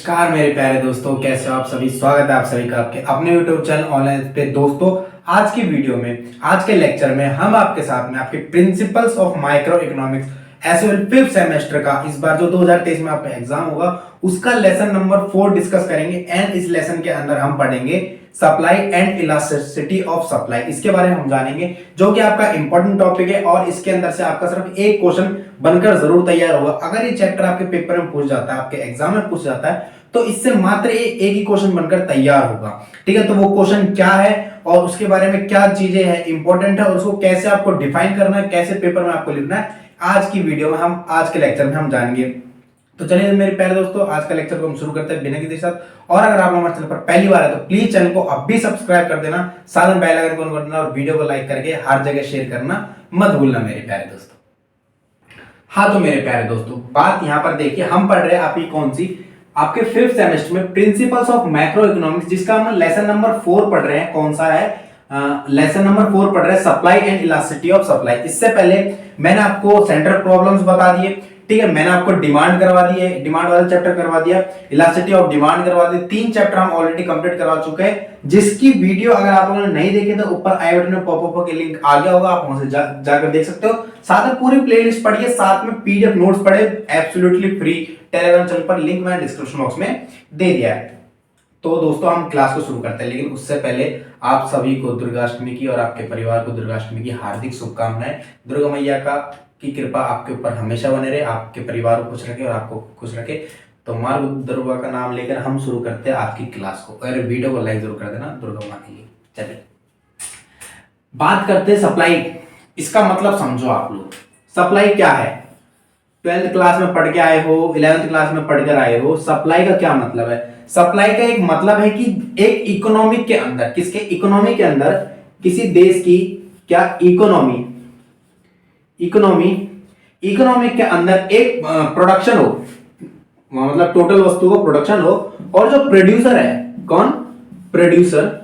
नमस्कार मेरे प्यारे दोस्तों, कैसे हो आप सभी। स्वागत है आप सभी का आपके अपने YouTube चैनल ऑनलाइन पे। दोस्तों आज की वीडियो में, आज के लेक्चर में हम आपके साथ में आपके principles of micro economics SOL 5th semester का, इस बार जो 2023 में आपका एग्जाम होगा उसका लेसन नंबर 4 डिस्कस करेंगे। एंड इस लेसन के अंदर हम पढ़ेंगे supply and elasticity of supply, इसके बारे में हम जानेंगे, जो कि आपका इंपॉर्टेंट टॉपिक है और इसके अंदर से आपका सिर्फ एक क्वेश्चन बनकर जरूर तैयार होगा। अगर ये चैप्टर आपके पेपर में पूछ जाता है, आपके एग्जाम में पूछ जाता है, तो इससे मात्र एक ही क्वेश्चन बनकर तैयार होगा। ठीक है, तो वो क्वेश्चन क्या है और उसके बारे में क्या चीजें हैं इंपॉर्टेंट है और उसको कैसे आपको डिफाइन करना है, कैसे पेपर में आपको लिखना है, आज की वीडियो में हम, आज के लेक्चर में हम जानेंगे। तो चलिए मेरे प्यारे दोस्तों, आज का लेक्चर को हम शुरू करते हैं बिना किसी के साथ। और अगर आप हमारे चैनल पर पहली बार है तो प्लीज चैनल को अब भी सब्सक्राइब कर देना, साथ में बेल आइकन को ऑन कर देना और वीडियो को लाइक करके हर जगह शेयर करना मत भूलना मेरे प्यारे दोस्तों। हाँ तो मेरे प्यारे दोस्तों, बात यहाँ पर देखिए, हम पढ़ रहे हैं आपकी कौन सी, आपके 5th सेमेस्टर में प्रिंसिपल्स ऑफ मैक्रो इकोनॉमिक्स, जिसका हम लेसन नंबर 4 पढ़ रहे हैं। कौन सा है? लेसन नंबर 4 पढ़ रहे हैं supply and elasticity of supply. इससे पहले मैंने आपको सेंट्रल प्रॉब्लम्स बता दिए, ठीक है, मैंने आपको डिमांड करवा दी है, डिमांड वाला चैप्टर करवा दिया, इलास्टिसिटी ऑफ डिमांड करवा दी। 3 चैप्टर हम ऑलरेडी कंप्लीट करवा चुके हैं, जिसकी वीडियो अगर आप लोगों ने नहीं देखे तो ऊपर आई बटन में पॉपअप के लिंक आ गया होगा, आप वहां से जाकर देख सकते हो। साथ में पूरी प्लेलिस्ट पढ़िए, साथ में पीडीएफ नोट्स पढ़े एब्सोल्युटली फ्री। टेलीग्राम चैनल पर लिंक मैंने डिस्क्रिप्शन बॉक्स में दे दिया है। तो दोस्तों हम क्लास को शुरू करते हैं, लेकिन उससे पहले आप सभी को दुर्गाष्टमी की और आपके परिवार को दुर्गाष्टमी की हार्दिक शुभकामनाएं। दुर्गा मैया की कृपा आपके ऊपर हमेशा बने रहे, आपके परिवार को खुश रखे और आपको खुश रखे। तो माँ दुर्गा का नाम लेकर हम शुरू करते हैं आपकी क्लास को। अगर वीडियो को लाइक जरूर कर देना दुर्गा माँ के लिए। चलिए बात करते हैं सप्लाई। इसका मतलब समझो आप लोग, सप्लाई क्या है? 12th क्लास में पढ़ के आए हो, 11th क्लास में पढ़कर आए हो। सप्लाई का क्या मतलब है? सप्लाई का एक मतलब है कि एक इकोनॉमिक के अंदर, किसके इकोनॉमी के अंदर, किसी देश की क्या इकोनॉमी के अंदर एक प्रोडक्शन हो, मतलब टोटल वस्तु को प्रोडक्शन हो, और जो प्रोड्यूसर है, कौन? प्रोड्यूसर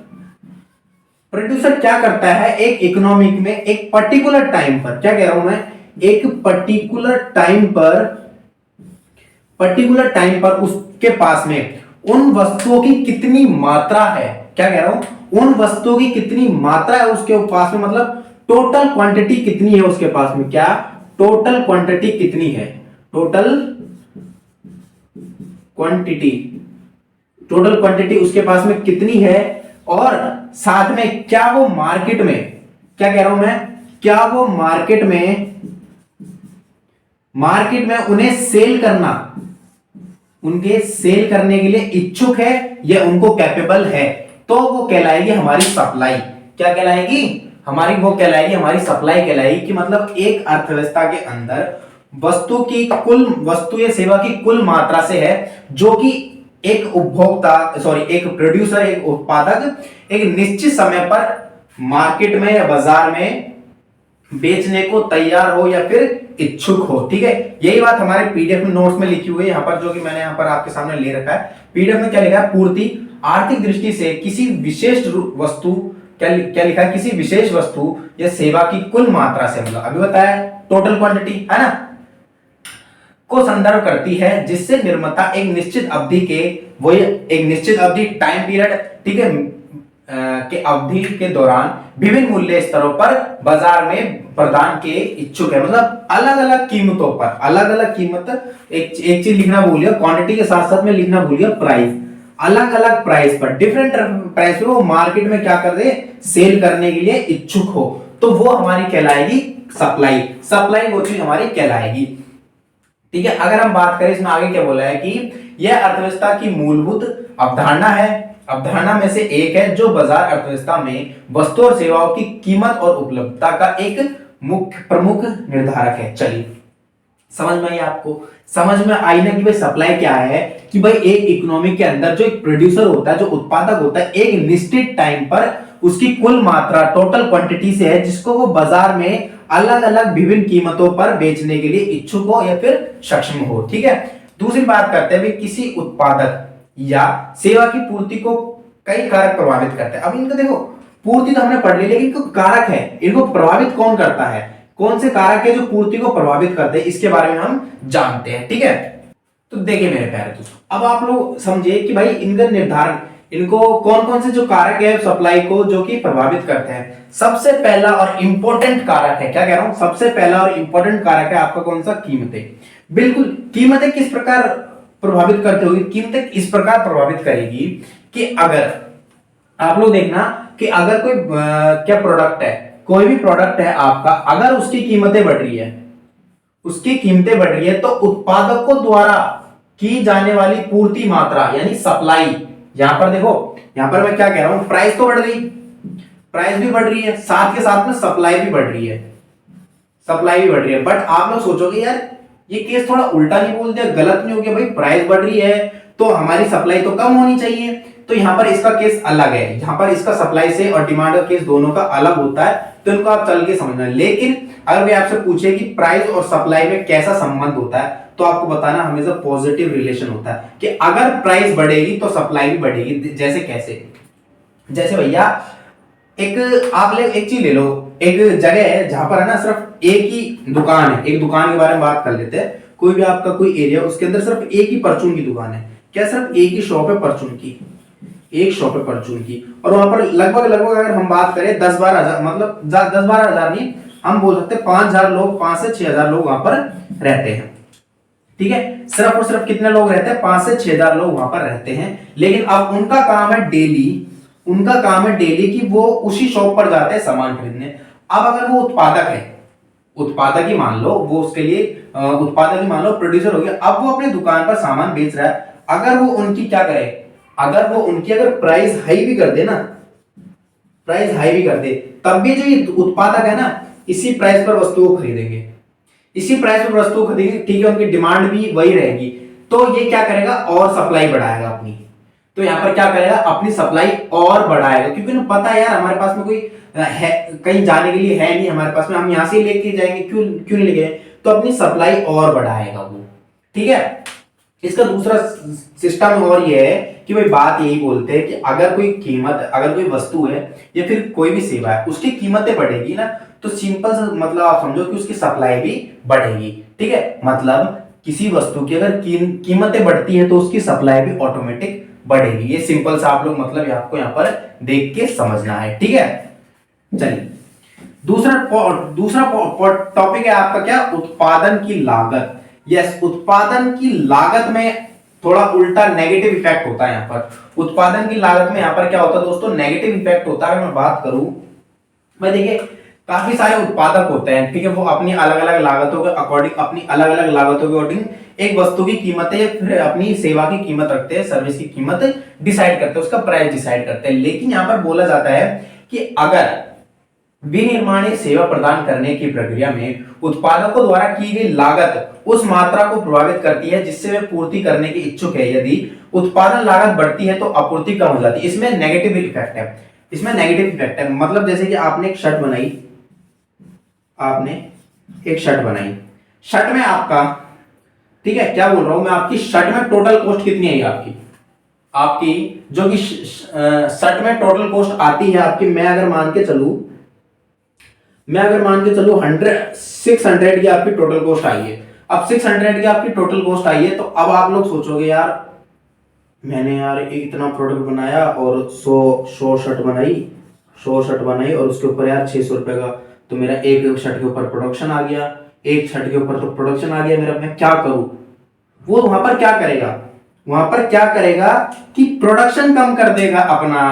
क्या करता है एक इकोनॉमिक में एक पर्टिकुलर टाइम पर, क्या कह रहा हूं मैं, एक पर्टिकुलर टाइम पर उसके पास में उन वस्तुओं की कितनी मात्रा है, क्या कह रहा हूं, उन वस्तुओं की कितनी मात्रा है उसके पास में, मतलब टोटल क्वांटिटी कितनी है उसके पास में, क्या टोटल क्वांटिटी कितनी है, टोटल क्वांटिटी उसके पास में कितनी है, और साथ में क्या वो मार्केट में, क्या कह रहा हूं मैं, क्या वो मार्केट में उन्हें सेल करने के लिए इच्छुक है या उनको कैपेबल है, तो वो कहलाएगी हमारी सप्लाई। क्या कहलाएगी? हमारी सप्लाई कहलाएगी। कि मतलब एक अर्थव्यवस्था के अंदर वस्तु या सेवा की कुल मात्रा से है, जो कि एक प्रोड्यूसर, एक उत्पादक एक निश्चित समय पर मार्केट में या बाजार में बेचने को तैयार हो या फिर इच्छुक हो। ठीक है, यही बात हमारे पीडीएफ में नोट्स में लिखी हुई है यहाँ पर, जो कि मैंने यहाँ पर आपके सामने ले रखा है। पीडीएफ में क्या लिखा है? पूर्ति आर्थिक दृष्टि से किसी विशेष वस्तु, क्या लिखा है, किसी विशेष वस्तु या सेवा की कुल मात्रा से, मतलब अभी बताया टोटल क्वांटिटी है ना, को संदर्भ करती है, जिससे निर्माता एक निश्चित अवधि टाइम पीरियड, ठीक है, के अवधि के दौरान विभिन्न मूल्य स्तरों पर बाजार में प्रदान के इच्छुक है। मतलब अलग अलग कीमतों पर, अलग अलग कीमत, एक चीज लिखना भूल गया, क्वांटिटी के साथ साथ में लिखना भूल गया प्राइस, अलग अलग प्राइस पर, डिफरेंट प्राइस पे वो मार्केट में क्या कर दे, सेल करने के लिए इच्छुक हो, तो वो हमारी कहलाएगी सप्लाई वो चीज हमारी कहलाएगी। ठीक है, अगर हम बात करें इसमें आगे क्या बोला है कि यह अर्थव्यवस्था की मूलभूत अवधारणा में से एक है, जो बाजार अर्थव्यवस्था में वस्तु और सेवाओं की कीमत और उपलब्धता का एक प्रमुख निर्धारक है। चलिए आपको समझ में आई ना कि भाई सप्लाई क्या है? कि भाई एक इकोनॉमी के अंदर जो एक प्रोड्यूसर होता है, जो उत्पादक होता है, एक निश्चित टाइम पर उसकी कुल मात्रा टोटल क्वांटिटी से है, जिसको वो बाजार में अलग अलग विभिन्न कीमतों पर बेचने के लिए इच्छुक हो या फिर सक्षम हो। ठीक है, दूसरी बात करते हैं, किसी उत्पादक या सेवा की पूर्ति को कई कारक प्रभावित करते हैं। अब इनको देखो, पूर्ति तो हमने पढ़ ली, लेकिन इनको कारक है, इनको प्रभावित कौन करता है, कौन से कारक है जो पूर्ति को प्रभावित करते हैं, इसके बारे में हम जानते हैं। ठीक है, तो देखिए मेरे प्यारे दोस्तों, अब आप लोग समझिए कि भाई इनका निर्धारण, इनको कौन कौन से जो कारक है सप्लाई को जो कि प्रभावित करते हैं। सबसे पहला और इंपॉर्टेंट कारक है, क्या कह रहा हूं, सबसे पहला और इंपॉर्टेंट कारक है आपका कौन सा, कीमतें। बिल्कुल, कीमतें किस प्रकार प्रभावित करते होगी, कीमतें इस प्रकार प्रभावित करेगी कि अगर आप लोग देखना कि अगर कोई क्या प्रोडक्ट है, कोई भी प्रोडक्ट है आपका, अगर उसकी कीमतें बढ़ रही है, उसकी कीमतें बढ़ रही है, तो उत्पादकों द्वारा की जाने वाली पूर्ति मात्रा यानी सप्लाई, यहां पर देखो, यहां पर मैं क्या कह रहा हूं, प्राइस तो बढ़ गई, प्राइस भी बढ़ रही है, साथ के साथ में सप्लाई भी बढ़ रही है, सप्लाई भी बढ़ रही है। बट आप लोग सोचोगे यार ये केस थोड़ा उल्टा नहीं बोल दिया, गलत नहीं हो गया, भाई प्राइस बढ़ रही है तो हमारी सप्लाई तो कम होनी चाहिए। तो यहां पर इसका केस अलग है, यहां पर इसका सप्लाई से और डिमांड का केस दोनों का अलग होता है, तो इनको आप चल के समझना। लेकिन अगर वे आपसे पूछे कि प्राइस और सप्लाई में कैसा संबंध होता है, तो आपको बताना हमेशा पॉजिटिव रिलेशन होता है कि अगर प्राइस बढ़ेगी तो सप्लाई भी बढ़ेगी। जैसे कैसे, जैसे भैया एक आप ले एक चीज ले लो, एक जगह है जहां पर है ना सिर्फ एक ही दुकान है, एक दुकान के बारे में बात कर लेते हैं, कोई भी आपका कोई एरिया, उसके अंदर सिर्फ एक ही परचून की दुकान है, क्या सिर्फ एक ही शॉप है परचून की, एक शॉप है परचून की, और वहां पर लगभग लगभग अगर हम बात करें 10-12 हजार, मतलब 10-12 हजार नहीं, हम बोल सकते 5,000 लोग, 5 से 6,000 लोग वहां पर रहते हैं, ठीक है, सिर्फ और सिर्फ कितने लोग रहते हैं, 5 से 6,000 लोग वहां पर रहते हैं। लेकिन अब उनका काम है डेली, उनका काम है डेली कि वो उसी शॉप पर जाते हैं सामान खरीदने। अब अगर वो उत्पादक है, उत्पादक ही मान लो, वो उसके लिए उत्पादक ही मान लो, प्रोड्यूसर हो गया, अब वो अपनी दुकान पर सामान बेच रहा है, अगर वो उनकी क्या करे, अगर वो उनकी अगर प्राइस हाई भी कर दे ना, प्राइस हाई भी कर दे, तब भी जो ये उत्पादक है ना, इसी प्राइस पर वस्तु को खरीदेंगे, इसी प्राइस पर वस्तु को खरीदेंगे, ठीक है, उनकी डिमांड भी वही रहेगी, तो ये क्या करेगा, और सप्लाई बढ़ाएगा अपनी, तो यहां पर क्या करेगा, अपनी सप्लाई और बढ़ाएगा, क्योंकि उन्हें पता है यार हमारे पास में कोई है, कहीं जाने के लिए है नहीं हमारे पास में, हम यहां से लेके जाएंगे, क्यों क्यों नहीं लेके, तो अपनी सप्लाई और बढ़ाएगा वो, ठीक है। इसका दूसरा सिस्टम और ये है कि भाई बात यही बोलते हैं कि अगर कोई कीमत, अगर कोई वस्तु है या फिर कोई भी सेवा है, उसकी कीमतें बढ़ेगी ना, तो सिंपल सा मतलब आप समझो कि उसकी सप्लाई भी बढ़ेगी, ठीक है। मतलब किसी वस्तु की अगर कीमतें बढ़ती है तो उसकी सप्लाई भी ऑटोमेटिक बढ़ेगी, ये सिंपल सा आप लोग मतलब आपको यहाँ पर देख के समझना है, ठीक है। चलिए दूसरा टॉपिक है आपका क्या, उत्पादन की लागत। यस, उत्पादन की लागत में थोड़ा उल्टा नेगेटिव इफेक्ट होता है। यहाँ पर उत्पादन की लागत में यहाँ पर क्या होता है दोस्तों, नेगेटिव इफेक्ट होता है। अगर मैं बात करूं, मैं देखिए काफी सारे उत्पादक होते हैं, ठीक है, वो अपनी अलग अलग लागतों के अकॉर्डिंग, अपनी अलग अलग लागतों के अकॉर्डिंग एक वस्तु की कीमत है, फिर अपनी सेवा की कीमत रखते हैं, सर्विस की कीमत डिसाइड करते हैं, उसका प्राइस डिसाइड करते हैं। लेकिन यहाँ पर बोला जाता है कि अगर विनिर्माण सेवा प्रदान करने की प्रक्रिया में उत्पादकों द्वारा की गई लागत उस मात्रा को प्रभावित करती है जिससे वे पूर्ति करने के इच्छुक है, यदि उत्पादन लागत बढ़ती है तो आपूर्ति कम हो जाती है। इसमें नेगेटिव इफेक्ट है, इसमें नेगेटिव इफेक्ट है। मतलब जैसे कि आपने एक शर्ट बनाई, आपने एक शर्ट बनाई, शर्ट में आपका, ठीक है, क्या बोल रहा हूं मैं, आपकी शर्ट में टोटल कॉस्ट कितनी आई, आपकी आपकी जो कि शर्ट में टोटल कॉस्ट आती है आपकी, मैं अगर मान के चलूं 600 की आपकी टोटल कॉस्ट आई है। अब 600 की आपकी टोटल कॉस्ट आई है, तो अब आप लोग सोचोगे यार मैंने यार इतना प्रोडक्ट बनाया और 100 शर्ट बनाई, 100 शर्ट बनाई और उसके ऊपर यार 600 रुपए का, तो मेरा एक शर्ट के ऊपर प्रोडक्शन आ गया, एक शर्ट के ऊपर तो प्रोडक्शन आ गया मेरा, मैं क्या करूं। वो वहां पर क्या करेगा, वहां पर क्या करेगा कि प्रोडक्शन कम कर देगा अपना,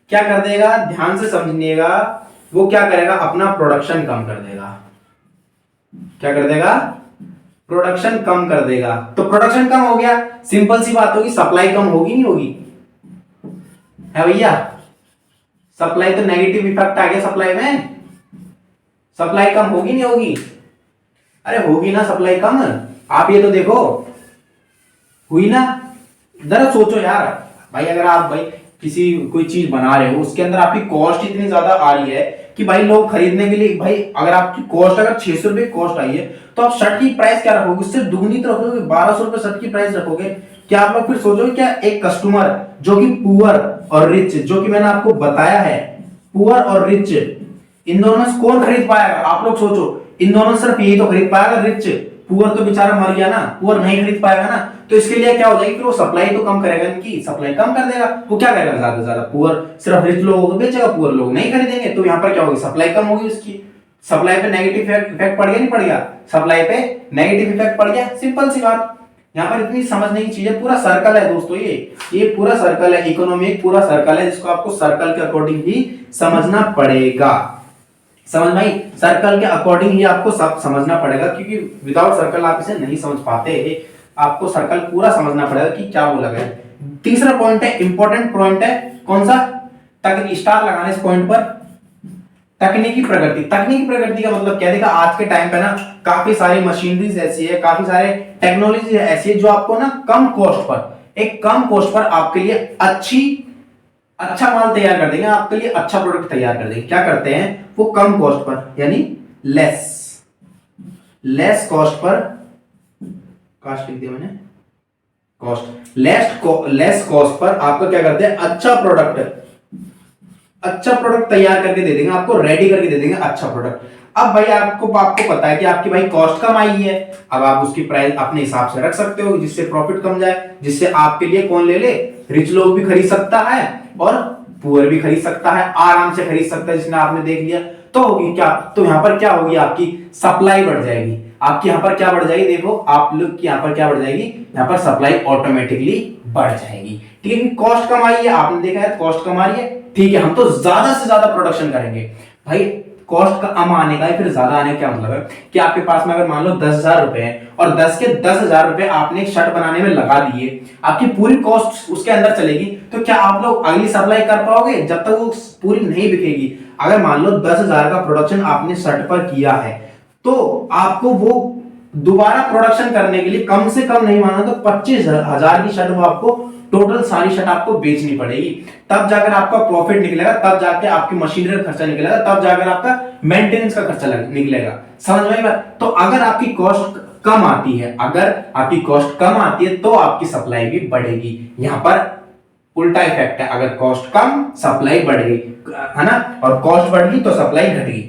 क्या कर देगा, ध्यान से समझिएगा, वो क्या करेगा, अपना प्रोडक्शन कम कर देगा। क्या कर देगा, प्रोडक्शन कम कर देगा। तो प्रोडक्शन कम हो गया, सिंपल सी बात होगी, सप्लाई कम होगी नहीं होगी, है भैया, सप्लाई तो नेगेटिव इफेक्ट आ गया सप्लाई में, सप्लाई कम होगी नहीं होगी, अरे होगी ना सप्लाई कम। आप ये तो देखो, हुई ना, जरा सोचो यार भाई, अगर आप भाई किसी कोई चीज बना रहे हो, उसके अंदर आपकी कॉस्ट इतनी ज्यादा आ रही है कि भाई लोग खरीदने के लिए, भाई अगर आपकी कॉस्ट अगर 600 रुपए कॉस्ट आई है, तो आप शर्ट की प्राइस क्या रखोगे, उससे दुगनी तो रखोगे, 1200 रुपए शर्ट की प्राइस रखोगे। क्या आप लोग फिर सोचोगे क्या एक कस्टमर जो कि पुअर और रिच, जो कि मैंने आपको बताया है पुअर और रिच, इन दोनों में कौन खरीद पाएगा, आप लोग सोचो, इन दोनों सिर्फ यही तो खरीद पाएगा, रिच, पुअर तो बेचारा मर गया ना, पुअर नहीं खरीद पाएगा ना। तो इसके लिए क्या हो जाएगी, फिर वो सप्लाई तो कम करेगा, इनकी सप्लाई कम कर देगा। वो क्या करेगा, ज्यादा से ज्यादा पुअर, सिर्फ रिच लोगों को बेचेगा, पुअर लोग नहीं खरीदेंगे, तो यहाँ पर क्या होगी, सप्लाई कम होगी उसकी। सप्लाई पे नेगेटिव इफेक्ट पड़ गया, नहीं पड़ गया, सप्लाई पे नेगेटिव इफेक्ट पड़ गया, सिंपल सी बात। यहाँ पर इतनी समझने की चीज है, पूरा सर्कल है दोस्तों, ये पूरा सर्कल है, इकोनॉमी एक पूरा सर्कल है, जिसको आपको सर्कल के अकॉर्डिंग ही समझना पड़ेगा। समझ भाई, सर्कल के अकॉर्डिंग ही आपको सब समझना पड़ेगा, क्योंकि विदाउट सर्कल आप इसे नहीं समझ पाते। आपको सर्कल पूरा समझना पड़ेगा कि क्या बोला गया है। तीसरा पॉइंट है, इंपॉर्टेंट पॉइंट है, कौन सा, स्टार लगाना इस पॉइंट पर, तकनीकी प्रगति। तकनीकी प्रगति का मतलब क्या, देखा आज के टाइम पे ना काफी सारी मशीनरीज ऐसी है, काफी सारे टेक्नोलॉजी ऐसी है जो आपको ना कम कॉस्ट पर, एक कम कॉस्ट पर आपके लिए अच्छा माल तैयार कर देंगे, आपके लिए अच्छा प्रोडक्ट तैयार कर देंगे। क्या करते हैं वो, कम कॉस्ट पर, यानी लेस कॉस्ट पर, कॉस्ट लिख दिया मैंने, कॉस्ट, लेस कॉस्ट पर आपका क्या करते हैं, अच्छा प्रोडक्ट तैयार करके दे देंगे, आपको रेडी करके दे देंगे अच्छा प्रोडक्ट। अब भाई आपको पता है कि आपकी भाई कॉस्ट कम आई है, अब आप उसकी प्राइस अपने हिसाब से रख सकते हो, जिससे प्रॉफिट कम जाए, जिससे आपके लिए कौन ले ले, रिच लोग भी खरीद सकता है और पुअर भी खरीद सकता है, आराम से खरीद सकता है, जिसने आपने देख लिया। तो होगी क्या, तो यहाँ पर क्या होगी, आपकी सप्लाई बढ़ जाएगी, आपकी यहाँ पर क्या बढ़ जाएगी, देखो आप लोग की यहाँ पर क्या बढ़ जाएगी, यहाँ पर सप्लाई ऑटोमेटिकली बढ़ जाएगी। ठीक है, कॉस्ट कम आई है, आपने देखा है कॉस्ट कम आ रही है, ठीक है, हम तो ज्यादा से ज्यादा प्रोडक्शन करेंगे। भाई कॉस्ट कम आने का है, फिर ज्यादा आने का क्या मतलब है कि आपके पास में अगर मान लो 10,000 रुपए है और 10 के 10,000 रुपए आपने एक शर्ट बनाने में लगा दिए, आपकी पूरी कॉस्ट उसके अंदर चलेगी, तो क्या आप लोग अगली सप्लाई कर पाओगे, जब तक वो पूरी नहीं बिकेगी। अगर मान लो 10,000 का प्रोडक्शन आपने शर्ट पर किया है, तो आपको वो दोबारा प्रोडक्शन करने के लिए कम से कम नहीं माना तो 25,000 की शर्ट वो आपको टोटल सारी शर्ट आपको बेचनी पड़ेगी, तब जाकर आपका प्रॉफिट निकलेगा, तब जाके आपकी मशीनरी का खर्चा निकलेगा, तब जाकर आपका मेंटेनेंस का खर्चा निकलेगा। समझ में बात। तो अगर आपकी कॉस्ट कम आती है, तो आपकी सप्लाई भी बढ़ेगी। यहाँ पर उल्टा इफेक्ट है, अगर कॉस्ट कम सप्लाई बढ़ गई है ना, और कॉस्ट बढ़ गई तो सप्लाई घट गई।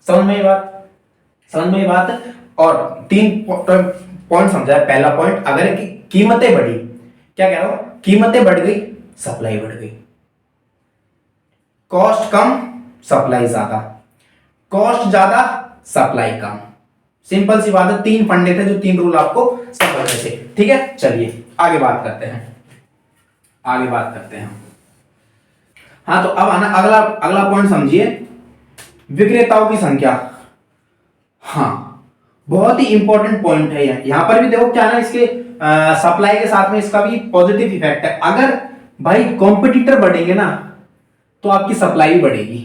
समझ में बात। और 3 पॉइंट समझाया। पहला पॉइंट, अगर कीमतें बढ़ी, क्या कह रहा हूं, कीमतें बढ़ गई, सप्लाई बढ़ गई, कॉस्ट कम सप्लाई ज्यादा, कॉस्ट ज्यादा सप्लाई कम, सिंपल सी बात है। 3 फंडे थे, जो 3 रूल आपको समझने थे। ठीक है, चलिए आगे बात करते हैं। हाँ, तो अब आना अगला पॉइंट समझिए, विक्रेताओं की संख्या। हाँ, बहुत ही इंपॉर्टेंट पॉइंट है यहां पर भी देखो क्या ना, इसके सप्लाई के साथ में इसका भी पॉजिटिव इफेक्ट है। अगर भाई कॉम्पिटिटर बढ़ेंगे ना, तो आपकी सप्लाई भी बढ़ेगी।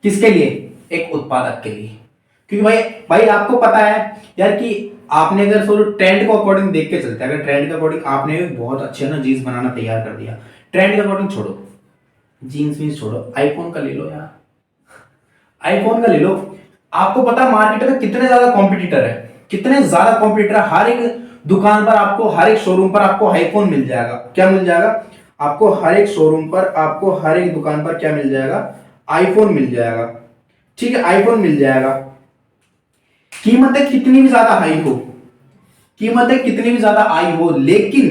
किसके लिए, एक उत्पादक के लिए, क्योंकि भाई आपको पता है यार कि आपने अगर सोचो ट्रेंड को अकॉर्डिंग देख के चलते हैं, अगर ट्रेंड के अकॉर्डिंग आपने बहुत अच्छे ना जीन्स बनाना तैयार कर दिया, ट्रेंड के अकॉर्डिंग छोड़ो, जीन्स छोड़ो, आईफोन का ले लो यार, आईफोन का ले लो। आपको पता मार्केट में कितने ज्यादा कॉम्पिटिटर है, हर एक दुकान पर आपको, हर एक शोरूम पर आपको आईफोन मिल जाएगा। क्या मिल जाएगा आपको, हर एक शोरूम पर आपको, हर एक दुकान पर क्या मिल जाएगा, आईफोन मिल जाएगा। ठीक है, आईफोन मिल जाएगा। कीमतें कितनी भी ज्यादा आई हो, लेकिन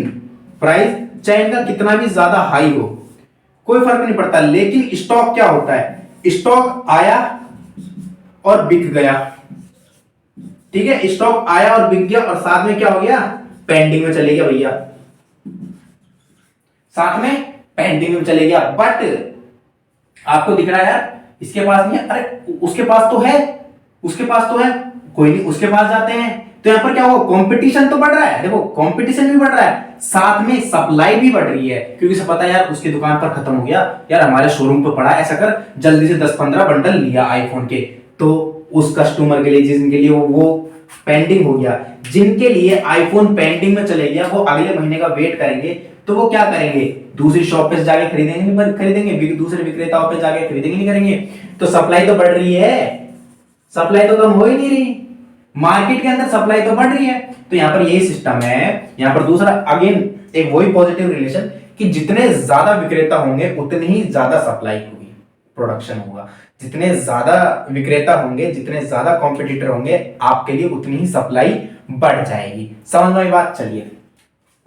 प्राइस चाहे इनका कितना भी ज्यादा हाई हो, कोई फर्क नहीं पड़ता। लेकिन स्टॉक क्या होता है, स्टॉक आया और बिक गया। ठीक है, स्टॉक आया और बिक गया, और साथ में क्या हो गया, पेंडिंग में चले गया भैया, साथ में पेंडिंग में चले गया। बट आपको दिख रहा है यार इसके पास नहीं है, अरे उसके पास तो है, कोई नहीं, उसके पास जाते हैं, तो यहां पर क्या होगा, कंपटीशन तो बढ़ रहा है। देखो कंपटीशन भी बढ़ रहा है, साथ में सप्लाई भी बढ़ रही है, क्योंकि सब पता है यार उसकी दुकान पर खत्म हो गया, यार हमारे शोरूम पर पड़ा है, ऐसा कर जल्दी से 10-15 बंडल लिया आईफोन के, तो उस कस्टमर के लिए जिनके लिए वो पेंडिंग हो गया, जिनके लिए आईफोन पेंडिंग में चले गया, वो अगले महीने का वेट करेंगे, तो वो क्या करेंगे, दूसरी शॉप पे जाके खरीदेंगे, दूसरे विक्रेताओं पे जाके खरीदेंगे, नहीं करेंगे। तो सप्लाई तो बढ़ रही है, सप्लाई तो कम हो ही नहीं रही, मार्केट के अंदर सप्लाई तो बढ़ रही है। तो यहाँ पर यही सिस्टम है। यहाँ पर दूसरा अगेन एक वही पॉजिटिव रिलेशन कि जितने ज्यादा विक्रेता होंगे उतनी ही ज्यादा सप्लाई होगी, प्रोडक्शन होगा। जितने ज्यादा विक्रेता होंगे, जितने ज्यादा कॉम्पिटिटर होंगे, आपके लिए उतनी ही सप्लाई बढ़ जाएगी। समझ में बात। चलिए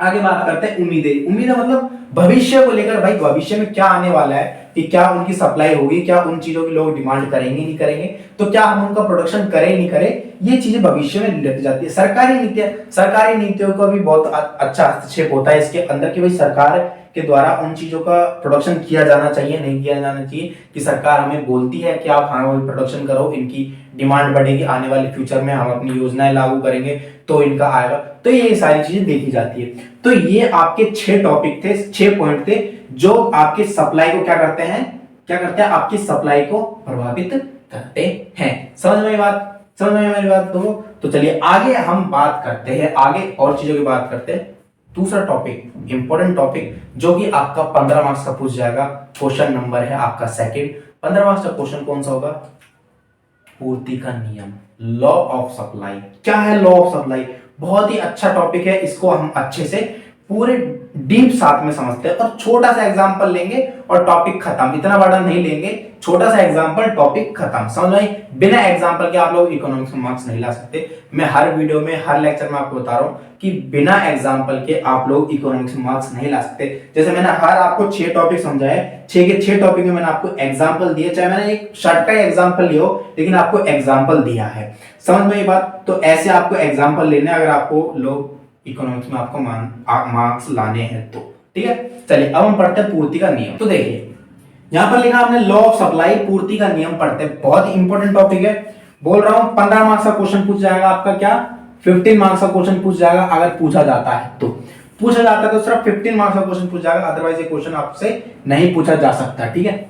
आगे बात करते हैं उम्मीदें। उम्मीदें मतलब भविष्य को लेकर, भाई भविष्य में क्या आने वाला है, कि क्या उनकी सप्लाई होगी, क्या उन चीजों की लोग डिमांड करेंगे नहीं करेंगे, तो क्या हम उनका प्रोडक्शन करें नहीं करें, ये चीजें भविष्य में लग जाती है। सरकारी नीतियों का भी बहुत अच्छा हस्तक्षेप होता है इसके अंदर, कि भाई सरकार के द्वारा उन चीजों का प्रोडक्शन किया जाना चाहिए नहीं किया जाना चाहिए, कि सरकार हमें बोलती है कि आप हाँ वही प्रोडक्शन करो, इनकी डिमांड बढ़ेगी, आने वाले फ्यूचर में हम अपनी योजनाएं लागू करेंगे तो इनका आएगा, तो ये सारी चीजें देखी जाती है। तो ये आपके 6 टॉपिक थे, 6 पॉइंट थे जो आपके सप्लाई को क्या करते हैं, आपकी सप्लाई को प्रभावित करते हैं। समझ में मेरी बात तो चलिए आगे हम बात करते हैं, आगे और चीजों की बात करते हैं। दूसरा टॉपिक, इंपॉर्टेंट टॉपिक, जो कि आपका 15 मार्क्स का पूछ जाएगा, क्वेश्चन नंबर है आपका सेकंड। 15 मार्क्स का क्वेश्चन कौन सा होगा? पूर्ति का नियम, लॉ ऑफ सप्लाई। क्या है लॉ ऑफ सप्लाई? बहुत ही अच्छा टॉपिक है, इसको हम अच्छे से पूरे डीप साथ में समझते हैं, और छोटा सा एग्जांपल लेंगे और टॉपिक खत्म। इतना बड़ा नहीं लेंगे, छोटा सा एग्जांपल, टॉपिक खत्म। समझ में? बिना एग्जांपल के आप लोग इकोनॉमिक्स में मार्क्स नहीं ला सकते। मैं हर वीडियो में, हर लेक्चर में आपको बता रहा हूं कि बिना एग्जांपल के आप लोग इकोनॉमिक्स में मार्क्स नहीं ला सकते। जैसे मैंने हर आपको 6 टॉपिक समझाए, 6 के 6 टॉपिक में मैंने आपको एग्जांपल दिए, चाहे मैंने एक शॉर्ट का एग्जांपल लियो, लेकिन आपको एग्जांपल दिया है। समझ में ये बात? तो ऐसे आपको एग्जांपल लेने, अगर आपको लोग इकोनॉमिक्स में आपको मार्क्स लाने हैं तो। ठीक है, चलिए अब हम पढ़ते हैं पूर्ति का नियम। तो देखिए यहां पर लिखा हमने लॉ ऑफ सप्लाई, पूर्ति का नियम पढ़ते हैं। बहुत ही इंपॉर्टेंट टॉपिक है, बोल रहा हूं 15 मार्क्स का क्वेश्चन पूछ जाएगा आपका, क्या 15 मार्क्स का क्वेश्चन पूछ जाएगा, अगर पूछा जाता है तो। पूछा जाता है तो सिर्फ 15 मार्क्स का क्वेश्चन पूछ जाएगा, अदरवाइज ये क्वेश्चन आपसे नहीं पूछा जा सकता। ठीक है,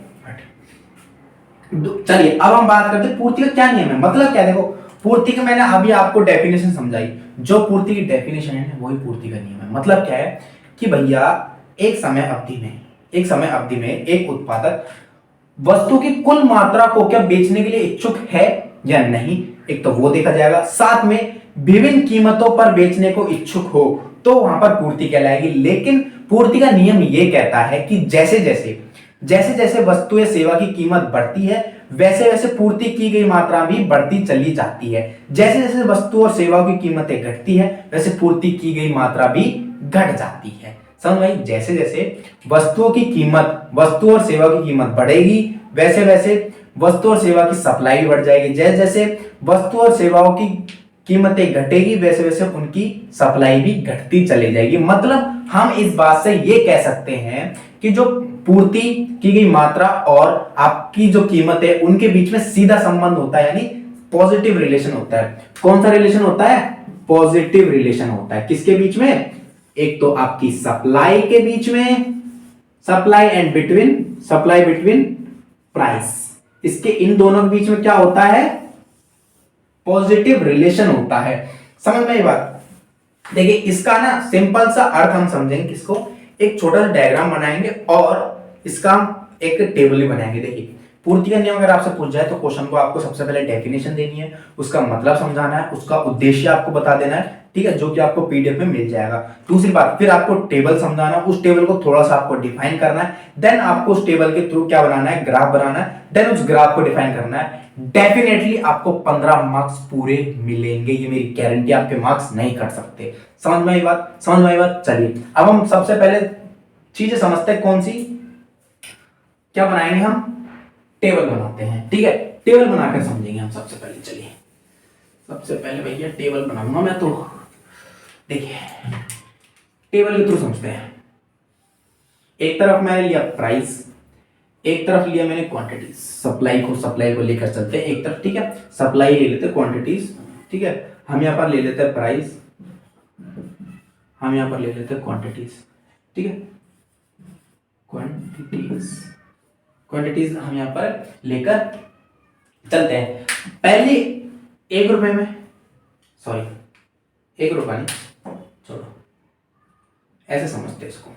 चलिए अब हम बात करते हैं पूर्ति का क्या नियम है, मतलब क्या। देखो पूर्ति का मैंने अभी आपको डेफिनेशन समझाई, जो पूर्ति की डेफिनेशन है वही पूर्ति का नियम है। मतलब क्या है कि भैया एक समय अवधि में एक उत्पादक वस्तु की कुल मात्रा को क्या बेचने के लिए इच्छुक है या नहीं, एक तो वो देखा जाएगा। साथ में विभिन्न कीमतों पर बेचने को इच्छुक हो तो वहां पर पूर्ति कहलाएगी। लेकिन पूर्ति का नियम ये कहता है कि जैसे जैसे वस्तु या सेवा की कीमत बढ़ती है, वैसे वैसे पूर्ति की गई मात्रा भी बढ़ती चली जाती है। जैसे जैसे वस्तु और सेवा की कीमतें घटती है, वैसे पूर्ति की गई मात्रा भी घट जाती है। समझ में? जैसे जैसे वस्तु और सेवा की कीमत बढ़ेगी, वैसे वैसे वस्तु और सेवा की सप्लाई भी बढ़ जाएगी। जैसे जैसे वस्तु और सेवाओं की कीमतें घटेगी, वैसे वैसे उनकी सप्लाई भी घटती चली जाएगी। मतलब हम इस बात से ये कह सकते हैं कि जो पूर्ति की गई मात्रा और आपकी जो कीमत है, उनके बीच में सीधा संबंध होता है, यानी पॉजिटिव रिलेशन होता है। कौन सा रिलेशन होता है? पॉजिटिव रिलेशन होता है। किसके बीच में? एक तो आपकी सप्लाई के बीच में, सप्लाई बिटवीन प्राइस, इसके इन दोनों के बीच में क्या होता है? पॉजिटिव रिलेशन होता है। समझ में ये बात? देखिए इसका ना सिंपल सा अर्थ हम समझेंगे किसको, एक छोटा सा डायग्राम बनाएंगे और इसका एक टेबल भी बनाएंगे। देखिए पूर्ति का नियम अगर आपसे पूछ जाए तो क्वेश्चन को आपको सबसे पहले डेफिनेशन देनी है, उसका मतलब समझाना है, उसका उद्देश्य आपको बता देना है। ठीक है, जो कि आपको पीडीएफ में मिल जाएगा। दूसरी बात, फिर आपको टेबल समझाना, उस टेबल को थोड़ा सा आपको डिफाइन करना है, देन आपको उस टेबल के थ्रू क्या बनाना है? ग्राफ बनाना है, देन उस ग्राफ को डिफाइन करना है। डेफिनेटली आपको 15 मार्क्स पूरे मिलेंगे, ये मेरी गारंटी, आपके मार्क्स नहीं कट सकते। समझ में आई बात? चलिए अब हम सबसे पहले चीजें समझते हैं, कौन सी क्या बनाएंगे हम? टेबल बनाते हैं। ठीक है, टेबल बनाकर समझेंगे हम सबसे पहले। चलिए सबसे पहले भैया टेबल बनाऊंगा मैं, तो देखिए टेबल के थ्रू समझते हैं। एक तरफ मैंने लिया प्राइस, एक तरफ लिया मैंने क्वांटिटीज, सप्लाई को लेकर चलते हैं एक तरफ। ठीक है, सप्लाई ले लेते हैं, क्वांटिटीज। ठीक है, हम यहां पर ले लेते हैं प्राइस, हम यहां पर ले लेते हैं क्वांटिटीज। ठीक है, क्वांटिटीज हम यहां पर लेकर चलते हैं। पहले 1 रुपए में, सॉरी 1 रुपया नहीं, चलो ऐसे समझते हैं इसको,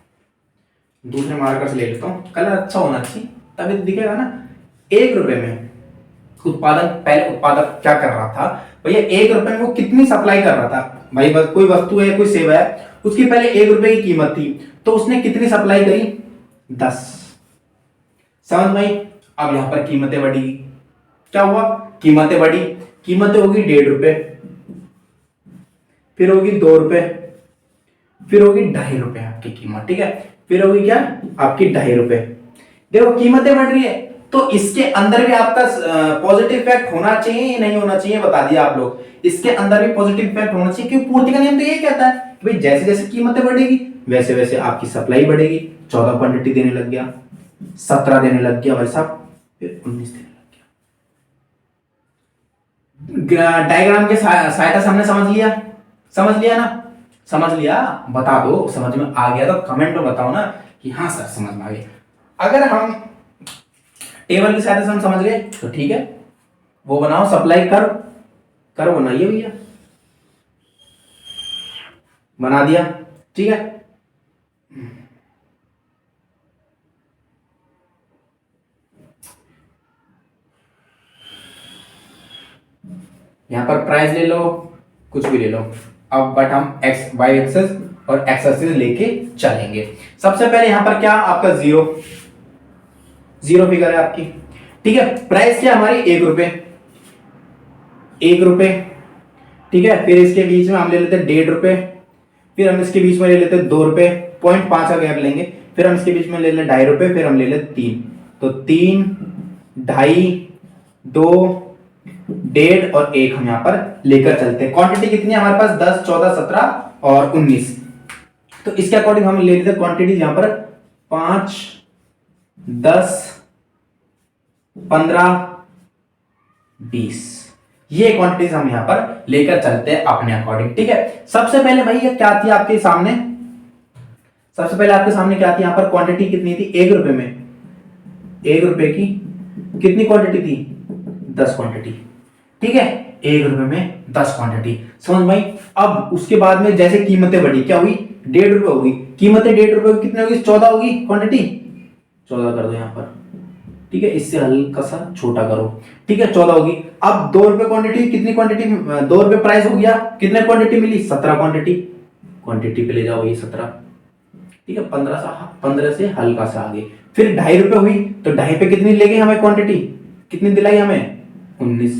दूसरे मार्कर से ले लेता हूं, कलर अच्छा होना चाहिए तभी तो दिखेगा ना। 1 रुपए में पहले उत्पादक क्या कर रहा था भैया? 1 रुपए में वो कितनी सप्लाई कर रहा था भाई? बस कोई वस्तु है, कोई सेवा है, उसकी पहले 1 रुपए की कीमत थी, तो उसने कितनी सप्लाई करी? 10। समझ में? अब यहां पर कीमतें बढ़ी, क्या हुआ? कीमतें बढ़ी, कीमतें होगी 1.5 रुपए, फिर होगी 2 रुपए, फिर होगी ₹2.5 आपकी कीमत, ठीक है। फिर होगी क्या आपकी ₹2.5। देखो कीमतें बढ़ रही है, तो इसके अंदर भी आपका पॉजिटिव इफेक्ट होना चाहिए या नहीं होना चाहिए, बता दिया आप लोग। इसके अंदर भी पॉजिटिव इफेक्ट होना चाहिए, क्योंकि पूर्ति का नियम तो यही कहता है कि भाई जैसे जैसे कीमतें बढ़ेगी वैसे वैसे आपकी सप्लाई बढ़ेगी। 14 क्वांटिटी देने लग गया, 17 देने लग गया भाई साहब, फिर 19 देने लग गया। डायग्राम के सहायता से हमने समझ लिया ना, समझ लिया, बता दो समझ में आ गया तो कमेंट में बताओ ना कि हाँ सर समझ में आ गया। अगर हम टेबल की सहायता से हम समझ गए तो ठीक है, वो बनाओ सप्लाई कर बनाइए भैया, बना दिया, ठीक है। यहां पर प्राइस ले लो, कुछ भी ले लो, अब बट हम एक्स वाई एक्सेस और एक्स एक्सेस लेके चलेंगे। सबसे पहले यहां पर क्या आपका जीरो फिगर है आपकी, ठीक है। प्राइस क्या हमारी ₹1, ठीक है। फिर इसके बीच में हम ले लेते हैं ₹1.5, फिर हम इसके बीच में ले लेते हैं ₹2, 0.5 का गैप लेंगे। फिर हम इसके बीच में ले लें ₹2.5, फिर हम ले लें 3, तो 3, 2.5, 2, 1.5 और 1 हम यहां पर लेकर चलते हैं। क्वांटिटी कितनी है हमारे पास? 10, 14, 17 और 19। तो इसके अकॉर्डिंग हम ले लेते हैं क्वांटिटी यहां पर 5, 10, 15, 20। ये क्वांटिटीज हम यहां पर लेकर चलते हैं अपने अकॉर्डिंग, ठीक है। सबसे पहले भाई ये क्या थी आपके सामने, सबसे पहले आपके सामने क्या थी, यहां पर क्वांटिटी कितनी थी? ₹1 में, ₹1 की कितनी क्वांटिटी थी? 10 क्वांटिटी, ठीक है। ₹1 में 10 क्वांटिटी, समझ भाई। अब उसके बाद में जैसे कीमतें बढ़ी, क्या हुई? ₹1.5 होगी कीमतें, ₹1.5 की कितनी होगी? 14 होगी क्वांटिटी, 14 कर दो यहां पर, ठीक है। इससे हल्का सा छोटा करो, ठीक है। 14 होगी। अब ₹2 क्वांटिटी, कितनी क्वांटिटी? ₹2 प्राइस हो गया, कितने क्वांटिटी मिली? 17 क्वांटिटी पे ले जाओ ये 17, ठीक है। 15 से हल्का सा आगे। फिर ₹2.5 हुई, तो 2.5 पे कितनी ले गई हमें क्वांटिटी, कितनी दिलाई हमें? 19,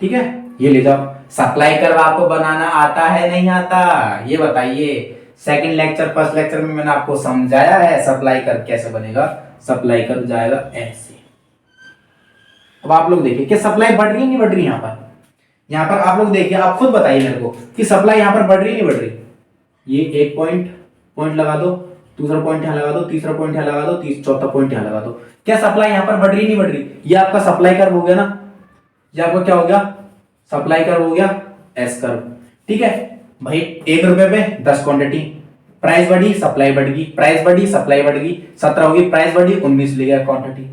ठीक है। ये ले जाओ। सप्लाई कर्व आपको बनाना आता है नहीं आता, ये बताइए। सेकंड लेक्चर फर्स्ट लेक्चर में मैंने आपको समझाया है सप्लाई कर्व कैसे बनेगा। सप्लाई कर्व जाएगा ऐसे। अब आप लोग देखिए कि सप्लाई बढ़ रही है नहीं बढ़ रही, यहां पर आप लोग देखिए, आप खुद बताइए मेरे को कि सप्लाई यहां पर बढ़ रही नहीं बढ़ रही। ये एक पॉइंट लगा दो, दूसरा पॉइंट यहां लगा दो, तीसरा पॉइंट यहां लगा दो, चौथा पॉइंट यहां लगा दो। क्या सप्लाई यहां पर बढ़ रही नहीं बढ़ रही? ये आपका सप्लाई कर्व हो गया ना, ये आपका क्या हो गया? सप्लाई कर्व हो गया, एस कर्व, ठीक है भाई। ₹1 पे 10 क्वांटिटी, प्राइस बढ़ी सप्लाई बढ़ गई, प्राइस बढ़ी सप्लाई बढ़ गई, 17 होगी, प्राइस बढ़ी 19 ले गया क्वांटिटी,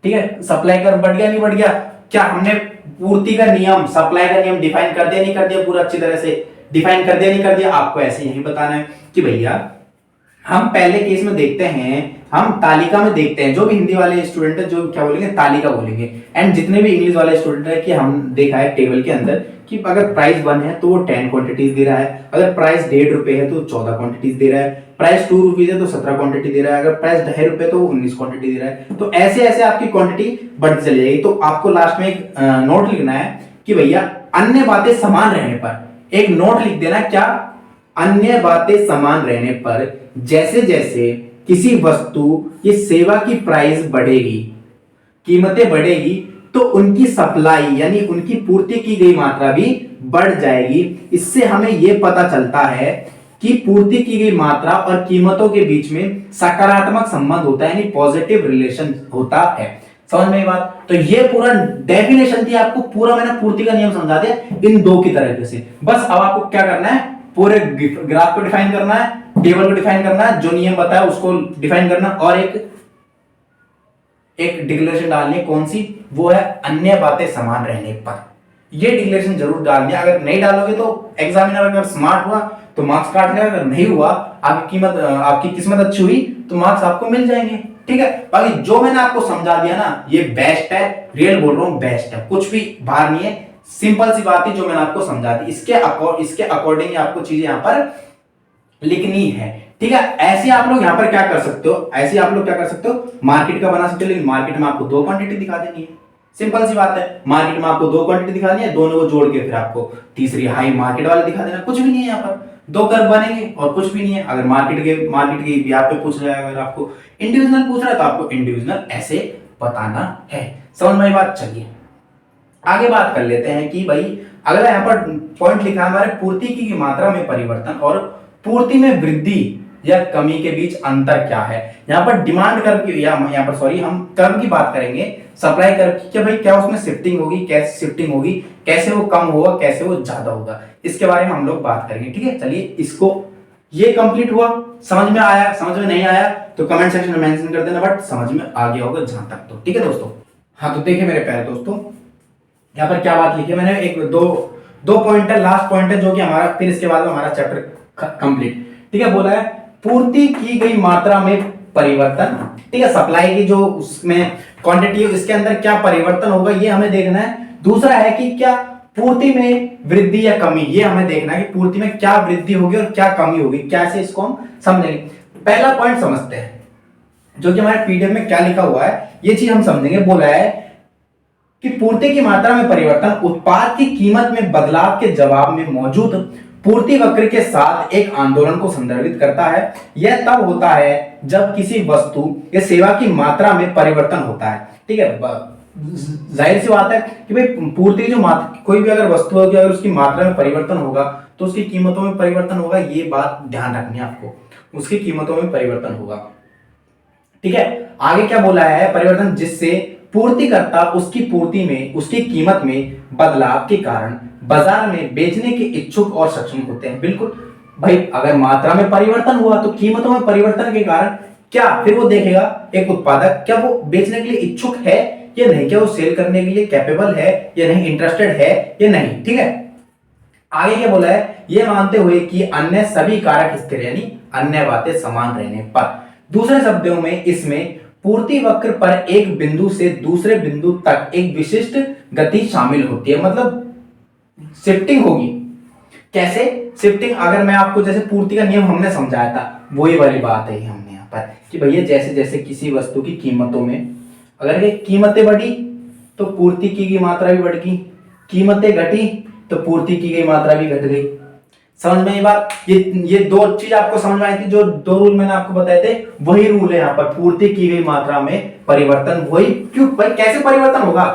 ठीक है। सप्लाई कर्व बढ़ गया नहीं बढ़ गया? क्या हमने पूर्ति का नियम, सप्लाई का नियम डिफाइन कर दिया नहीं कर दिया? पूरा अच्छी तरह से डिफाइन कर दिया नहीं कर दिया? आपको ऐसे यही बताना है कि भैया हम पहले केस में देखते हैं, हम तालिका में देखते हैं। जो भी हिंदी वाले स्टूडेंट है जो क्या बोलेंगे? तालिका बोलेंगे। एंड जितने भी इंग्लिश वाले स्टूडेंट है कि हम देखा है टेबल के अंदर कि अगर प्राइस 1 है तो वो 10 क्वांटिटीज दे रहा है, अगर प्राइस ₹1.5 है तो 14 क्वांटिटीज दे रहा है, प्राइस ₹2 है तो 17 क्वांटिटी दे रहा है, अगर प्राइस ₹2.5 तो 19 क्वांटिटी दे रहा है। तो ऐसे ऐसे आपकी क्वांटिटी बढ़ती चली जाएगी। तो आपको लास्ट में एक नोट लिखना है कि भैया अन्य बातें समान रहने पर, एक नोट लिख देना, क्या? अन्य बातें समान रहने पर जैसे जैसे किसी वस्तु या सेवा की प्राइस बढ़ेगी, कीमतें बढ़ेगी, तो उनकी सप्लाई यानी उनकी पूर्ति की गई मात्रा भी बढ़ जाएगी। इससे हमें यह पता चलता है कि पूर्ति की गई मात्रा और कीमतों के बीच में सकारात्मक संबंध होता है, यानी पॉजिटिव रिलेशन होता है। समझ में बात? तो ये पूरा डेफिनेशन थी, आपको पूरा मैंने पूर्ति का नियम समझा दिया इन दो की तरह से। बस अब आपको क्या करना है? पूरे ग्राफ को डिफाइन करना है, टेबल को डिफाइन करना है, जो नियम बताया उसको डिफाइन करना, और एक डिक्लेरेशन डालनी है। कौन सी? वो है अन्य बातें समान रहने पर। ये डिक्लेरेशन जरूर डालनी है। अगर नहीं डालोगे तो एग्जामिनर अगर स्मार्ट हुआ तो मार्क्स काट लेगा, अगर नहीं हुआ आपकी किस्मत अच्छी हुई तो मार्क्स आपको मिल जाएंगे, ठीक है। बाकी जो मैंने आपको समझा दिया ना, ये बेस्ट है, रियल बोल रहा हूं, बेस्ट है, कुछ भी बाहर नहीं है। सिंपल सी बात है जो मैंने आपको समझा दी, इसके अकॉर्डिंग आपको चीजें यहां पर लिखनी है, ठीक है। ऐसे आप लोग यहां पर क्या कर सकते हो? ऐसे आप लोग क्या कर सकते हो? मार्केट का बना सकते हो, लेकिन मार्केट में आपको 2 क्वांटिटी दिखा देनी है। सिंपल सी बात है, मार्केट में आपको 2 क्वांटिटी दिखा देनी है, दोनों को जोड़ के फिर आपको तीसरी हाई मार्केट वाले दिखा देना, कुछ भी नहीं है यहां पर। दो कर्व बनेंगे और कुछ भी नहीं है। अगर मार्केट के यहाँ पे पूछ रहा है, अगर आपको इंडिविजुअल पूछ रहा है तो आपको इंडिविजुअल ऐसे बताना है। समझ में आई बात? चलिए आगे बात कर लेते हैं कि भाई अगला यहाँ पर पॉइंट लिखा है हमारे, पूर्ति की मात्रा में परिवर्तन और पूर्ति में वृद्धि या कमी के बीच अंतर क्या है। यहाँ पर डिमांड कर्व की या यहाँ पर सॉरी हम कर्व की बात करेंगे, सप्लाई कर्व की, कि भाई क्या उसमें शिफ्टिंग होगी, कैसे शिफ्टिंग होगी, कैसे वो कम होगा, कैसे वो ज्यादा होगा, इसके बारे में हम लोग बात करेंगे। ठीक है, चलिए इसको, ये कंप्लीट हुआ। समझ में आया? समझ में नहीं आया तो कमेंट सेक्शन में मेंशन कर देना, बट समझ में आ गया होगा जहां तक तो। ठीक है दोस्तों, हाँ तो देखिए मेरे प्यारे दोस्तों, यहाँ पर क्या बात लिखी है मैंने, एक दो पॉइंट है, लास्ट पॉइंट है जो कि हमारा, फिर इसके बाद में हमारा चैप्टर कंप्लीट। ठीक है, बोला है पूर्ति की गई मात्रा में परिवर्तन। ठीक है, सप्लाई की जो उसमें क्वांटिटी है इसके अंदर क्या परिवर्तन होगा ये हमें देखना है। दूसरा है कि क्या पूर्ति में वृद्धि या कमी, ये हमें देखना है कि पूर्ति में क्या वृद्धि होगी और क्या कमी होगी, कैसे इसको हम समझेंगे। पहला पॉइंट समझते हैं जो कि हमारे पीडीएफ में क्या लिखा हुआ है, ये चीज हम समझेंगे। बोला है कि पूर्ति की मात्रा में परिवर्तन उत्पाद की कीमत में बदलाव के जवाब में मौजूद पूर्ति वक्र के साथ एक आंदोलन को संदर्भित करता है। यह तब होता है जब किसी वस्तु या सेवा की मात्रा में परिवर्तन होता है। ठीक है, जाहिर सी बात है कि भाई पूर्ति की जो मात्रा, कोई भी अगर वस्तु होगी अगर उसकी मात्रा में परिवर्तन होगा तो उसकी कीमतों में परिवर्तन होगा। ये बात ध्यान रखनी है आपको, उसकी कीमतों में परिवर्तन होगा। ठीक है, आगे क्या बोला है, परिवर्तन जिससे पूर्तिकर्ता उसकी पूर्ति में, उसकी कीमत में बदलाव के कारण बाजार में बेचने के इच्छुक और सक्षम होते हैं। बिल्कुल भाई, अगर मात्रा में परिवर्तन हुआ तो कीमतों में परिवर्तन के कारण क्या, फिर वो देखेगा एक उत्पादक क्या वो बेचने के लिए इच्छुक है या नहीं, क्या वो सेल करने के लिए कैपेबल है या नहीं, इंटरेस्टेड है या नहीं। ठीक है, आगे क्या बोला है, ये मानते हुए कि अन्य सभी कारक स्थिर, यानी अन्य बातें समान रहने पर। दूसरे शब्दों में इसमें पूर्ति वक्र पर एक बिंदु से दूसरे बिंदु तक एक विशिष्ट गति शामिल होती है, मतलब शिफ्टिंग होगी। कैसे शिफ्टिंग, अगर मैं आपको जैसे पूर्ति का नियम हमने समझाया था, वही वाली बात है हमने यहाँ पर कि भैया जैसे जैसे किसी वस्तु की कीमतों में अगर ये कीमतें बढ़ी तो पूर्ति की गई मात्रा भी बढ़ गई, कीमतें घटी तो पूर्ति की गई मात्रा भी घट गई। समझ में ये बात, ये दो चीज आपको समझ में आई थी, जो दो रूल मैंने आपको बताए थे वही रूल है यहाँ पर, पूर्ति की गई मात्रा में परिवर्तन। वही क्यों भाई, कैसे परिवर्तन होगा,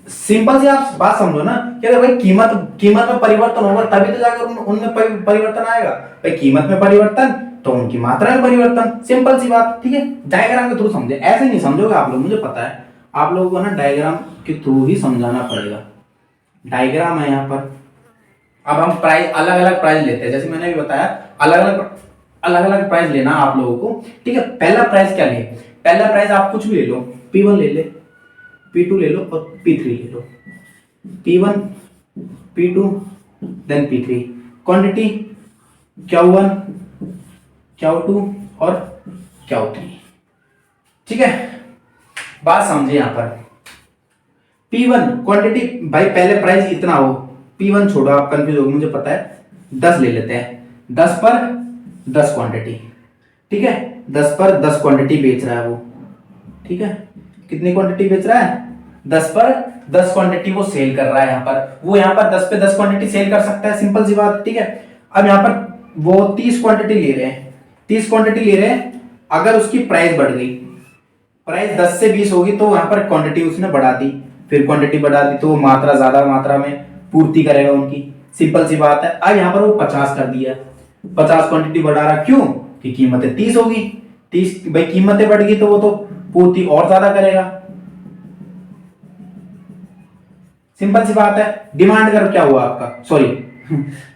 सिंपल सी आप बात समझो ना कि अगर भाई कीमत में परिवर्तन होगा तभी तो जाकर उनमें परिवर्तन आएगा। भाई कीमत में परिवर्तन तो उनकी मात्रा में परिवर्तन, सिंपल सी बात। ठीक है, डायग्राम के थ्रू समझे, ऐसे नहीं समझोगे आप लोग, मुझे पता है आप लोगों को ना डायग्राम के थ्रू ही समझाना पड़ेगा। डायग्राम है यहाँ पर। अब हम प्राइस, अलग अलग प्राइस लेते हैं, जैसे मैंने भी बताया अलग अलग प्राइस लेना आप लोगों को। ठीक है, पहला प्राइस क्या ले, पहला प्राइस आप कुछ भी ले लो, P1 ले ले, P2 ले लो और P3 ले लो। P1 P2 then P3, quantity Q1 Q2 और Q3। ठीक है, बात समझे यहाँ पर। P1 क्वांटिटी, भाई पहले प्राइस इतना हो, P1 छोड़ो आप कंफ्यूज हो, मुझे पता है, 10 ले लेते हैं, 10 पर 10 क्वांटिटी। ठीक है, 10 पर 10 क्वांटिटी बेच रहा है वो। ठीक है, कितनी क्वांटिटी बेच रहा है, 10 पर 10 क्वांटिटी वो सेल कर रहा है। यहाँ पर वो यहाँ पर 10 पे 10 क्वांटिटी सेल कर सकता है, सिंपल सी बात। ठीक है, अब यहाँ पर वो 30 क्वांटिटी ले रहे हैं, 30 क्वांटिटी ले रहे हैं। अगर उसकी प्राइस बढ़ गई, प्राइस 10 से 20 होगी तो यहाँ पर क्वांटिटी उसने बढ़ा दी, फिर क्वांटिटी बढ़ा दी तो वो मात्रा ज्यादा मात्रा में पूर्ति करेगा उनकी, सिंपल सी बात है। अब यहाँ पर वो 50 कर दिया, 50 क्वांटिटी बढ़ा रहा, क्यों कि कीमतें 30 होगी, 30 भाई कीमतें बढ़ गई तो वो तो पूर्ति और ज्यादा करेगा, सिंपल सी बात है। डिमांड कर्व क्या हुआ आपका, सॉरी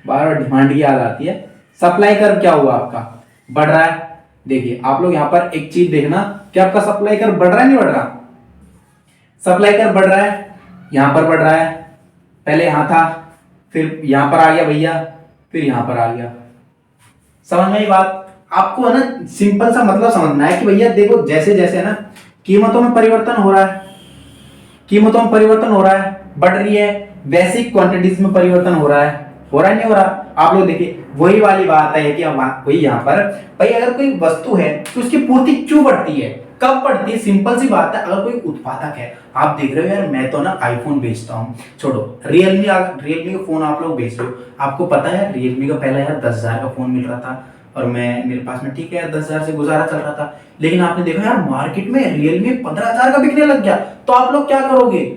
बार बार डिमांड की याद आती है, सप्लाई कर्व क्या हुआ आपका, बढ़ रहा है। देखिए आप लोग यहाँ पर एक चीज देखना कि आपका सप्लाई कर्व बढ़ रहा है नहीं बढ़ रहा, सप्लाई कर्व बढ़ रहा है, यहां पर बढ़ रहा है, पहले यहां था फिर यहां पर आ गया भैया, फिर यहां पर आ गया। समझ में ये बात, आपको है ना सिंपल सा मतलब समझना है कि भैया देखो जैसे जैसे ना कीमतों में परिवर्तन हो रहा है, कीमतों में परिवर्तन हो रहा है, बढ़ रही है, बेसिक क्वांटिटीज में परिवर्तन हो रहा है। हो रहा नहीं हो रहा? आप लोग देखिए, वही वाली बात है कि वही यहाँ पर भाई अगर कोई वस्तु है तो उसकी पूर्ति क्यों बढ़ती है, कब बढ़ती है? सिंपल सी बात है, अगर कोई उत्पादक है, आप देख रहे हो यार मैं तो ना आईफोन बेचता हूँ, छोड़ो रियलमी का फोन आप लोग बेच रहे हो, आपको पता है रियलमी का पहला यार 10,000 का फोन मिल रहा था और मेरे पास में ठीक है यार 10,000 से गुजारा चल रहा था, लेकिन आपने देखा यार मार्केट में रियलमी 15,000 का बिकने लग गया, तो आप लोग क्या करोगे?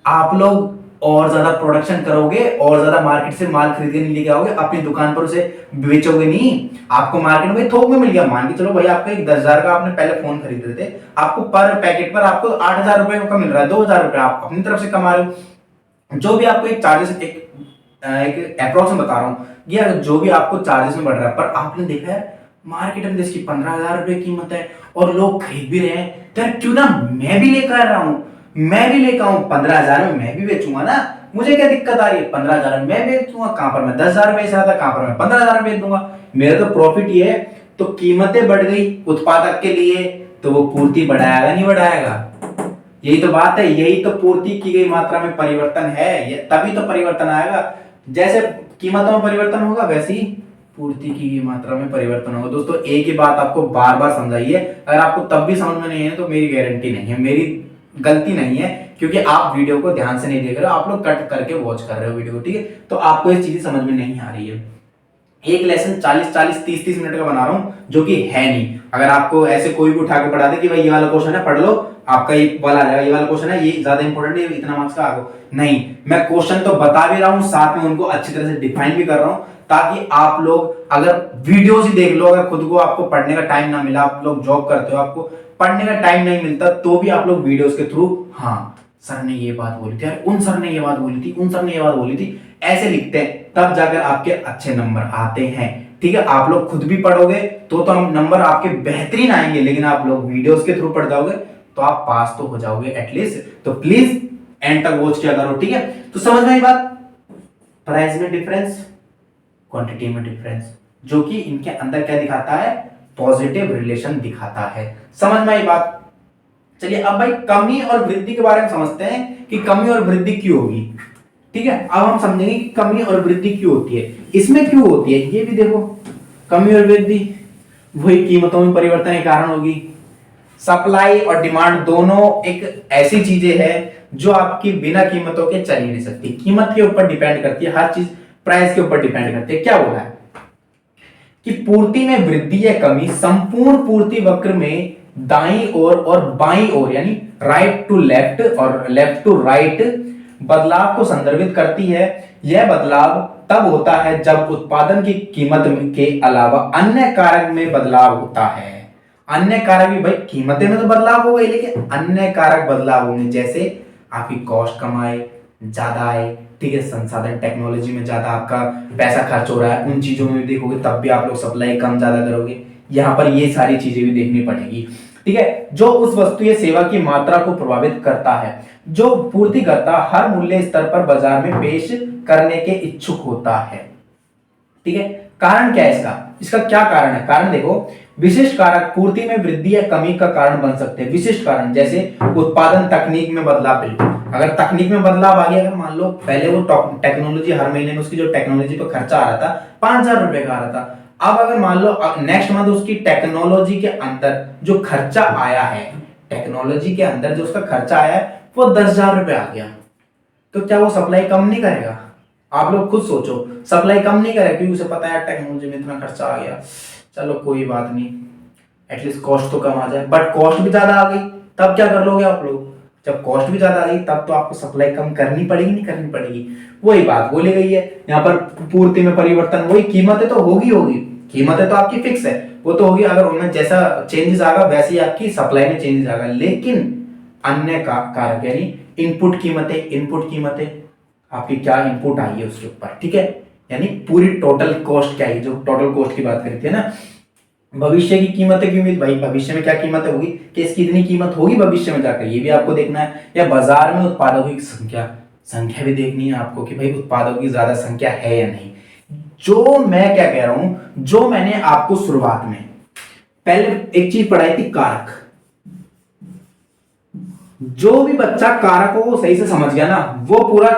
आप लोग और ज्यादा प्रोडक्शन करोगे और ज्यादा मार्केट से माल खरीद के नहीं लेके आओगे, अपनी दुकान पर उसे बेचोगे नहीं। आपको मार्केट में थोक में मिल गया, मान के चलो भाई आपका एक 10,000 का आपने पहले फोन खरीद रहे थे, आपको पर पैकेट पर आपको 8,000 रुपए का मिल रहा है, 2,000 रुपए आप अपनी तरफ से कमा रहे हो। जो भी आपको एक चार्जेस एक अप्रोक्स में बता रहा हूँ, ये जो भी आपको चार्जेस में बढ़ रहा है, पर आपने देखा है मार्केट में इसकी 15,000 रुपए कीमत है और लोग खरीद भी रहे हैं, तो क्यों ना मैं भी लेकर आ रहा हूँ, मैं भी लेकर आऊं 15,000 में मैं भी बेचूंगा ना, मुझे क्या दिक्कत आ रही है? 15,000 में मैं बेचूंगा, कहां पर मैं 10,000 बेच रहा था, कहां पर मैं 15,000 बेच दूंगा, मेरा तो प्रॉफिट ही है। तो कीमतें बढ़ गई उत्पादक के लिए, तो वो पूर्ति बढ़ाएगा नहीं बढ़ाएगा? यही तो बात है, यही तो पूर्ति की गई मात्रा में परिवर्तन है, ये तभी तो परिवर्तन आएगा। जैसे कीमतों में परिवर्तन होगा वैसे ही पूर्ति की गई मात्रा में परिवर्तन होगा। दोस्तों एक ही बात आपको बार बार समझाइए, अगर आपको तब भी समझ में नहीं है तो मेरी गारंटी नहीं है, मेरी गलती नहीं है, क्योंकि आप वीडियो को ध्यान से नहीं देख रहे हो, आप लोग कट करके वॉच कर रहे हो वीडियो को, ठीक है? तो आपको ये चीजें समझ में नहीं आ रही है। एक लेसन 40-40 30-30 मिनट का बना रहा हूं जो कि है नहीं। अगर आपको ऐसे कोई भी उठा के पढ़ा दे कि भाई ये वाला क्वेश्चन है पढ़ लो, आपका ये वाला आ जाएगा, ये वाला क्वेश्चन है ये ज्यादा इंपॉर्टेंट है इतना मार्क्स का आगो, नहीं, मैं क्वेश्चन तो बता भी रहा हूं, साथ में उनको अच्छी तरह से डिफाइन भी कर रहा हूं, ताकि आप लोग अगर वीडियोस ही देख लो, अगर खुद को आपको पढ़ने का टाइम ना मिला, आप लोग जॉब करते हो, आपको पढ़ने का टाइम नहीं मिलता, तो भी आप लोग वीडियोस के थ्रू, हाँ सर ने ये बात बोली थी, उन सर ने ये बात बोली थी, उन सर ने ये बात बोली थी, ऐसे लिखते हैं, तब जाकर आपके अच्छे नंबर आते हैं, ठीक है? आप लोग खुद भी पढ़ोगे तो नंबर आपके बेहतरीन आएंगे, लेकिन आप लोग वीडियोस के थ्रू पढ़ जाओगे तो आप पास तो हो जाओगे एटलीस्ट। तो प्लीज एंड तक वॉच किया करो, ठीक है? तो समझ में आई बात? प्राइस में डिफरेंस, क्वांटिटी में डिफरेंस, जो कि इनके अंदर क्या दिखाता है? पॉजिटिव रिलेशन दिखाता है। समझ में आई बात? चलिए अब भाई कमी और वृद्धि के बारे में समझते हैं कि कमी और वृद्धि क्यों होगी, ठीक है? अब हम समझेंगे कि कमी और वृद्धि क्यों होती है, इसमें क्यों होती है, ये भी देखो। कमी और वृद्धि वही कीमतों में परिवर्तन के कारण होगी। सप्लाई और डिमांड दोनों एक ऐसी चीजें हैं जो आपकी बिना कीमतों के चल ही नहीं सकती, कीमत के ऊपर डिपेंड करती है, हर चीज प्राइस के ऊपर डिपेंड करती है। क्या बोला है कि पूर्ति में वृद्धि या कमी संपूर्ण पूर्ति वक्र में दाईं ओर और बाईं ओर यानी राइट टू लेफ्ट और लेफ्ट टू राइट बदलाव को संदर्भित करती है। यह बदलाव तब होता है जब उत्पादन की कीमत के अलावा अन्य कारक में बदलाव होता है। अन्य कारक भी, भाई कीमतें में तो बदलाव हो गई, लेकिन अन्य कारक बदलाव होंगे, जैसे आपकी कॉस्ट कम आए, ज्यादा आए, ठीक है? संसाधन टेक्नोलॉजी में ज्यादा आपका पैसा खर्च हो रहा है, उन चीजों में भी देखोगे, तब भी आप लोग सप्लाई कम ज्यादा करोगे। यहाँ पर ये सारी चीजें भी देखनी पड़ेगी, ठीक है? जो उस वस्तु या सेवा की मात्रा को प्रभावित करता है, जो पूर्तिकर्ता हर मूल्य स्तर पर बाजार में पेश करने के इच्छुक होता है, ठीक है? कारण क्या है इसका? इसका क्या कारण है? कारण देखो, विशिष्ट कारक पूर्ति में वृद्धि या कमी का कारण बन सकते हैं। विशिष्ट कारण जैसे उत्पादन तकनीक में बदलाव, बिल्कुल अगर तकनीक में बदलाव आ गया, अगर मान लो पहले वो टेक्नोलॉजी हर महीने में उसकी जो टेक्नोलॉजी पर खर्चा आ रहा था 5,000 रुपए का आ रहा था, अब अगर मान लो नेक्स्ट मंथ उसकी टेक्नोलॉजी के अंदर जो खर्चा आया है, टेक्नोलॉजी के अंदर जो उसका खर्चा आया है वो 10,000 रुपए आ गया, तो क्या वो सप्लाई कम नहीं करेगा? आप लोग खुद सोचो, सप्लाई कम नहीं करेगा क्योंकि उसे पता है टेक्नोलॉजी में इतना खर्चा आ गया, चलो कोई बात नहीं, एटलीस्ट कॉस्ट तो कम आ जाए। बट कॉस्ट भी ज्यादा आ गई, तब क्या कर लोगे आप लोग? जब कॉस्ट भी ज्यादा आ गई तब तो आपको सप्लाई कम करनी पड़ेगी, नहीं करनी पड़ेगी? वही बात बोली गई है यहाँ पर, पूर्ति में परिवर्तन, वही कीमतें तो होगी, कीमतें तो आपकी फिक्स है, वो तो होगी, अगर उनमें जैसा चेंजेस आएगा वैसे ही आपकी सप्लाई में चेंजेस आएगा, लेकिन अन्य कारक यानी इनपुट कीमतें आपकी क्या इनपुट आई है उसके ऊपर, ठीक है? यानी पूरी टोटल कॉस्ट क्या है, जो टोटल कॉस्ट की बात करते हैं ना। भविष्य की कीमतें की उम्मीद, भाई भविष्य में क्या कीमतें होगी, कि इसकी इतनी कीमत होगी भविष्य में जाकर, ये भी आपको देखना है। या बाजार में उत्पादों की संख्या भी देखनी है आपको कि भाई उत्पादों की ज्यादा संख्या है या नहीं। जो मैं क्या कह रहा हूं, जो मैंने आपको शुरुआत में पहले एक चीज पढ़ाई थी, कारक। जो भी बच्चा कारकों को सही से समझ गया ना, वो पूरा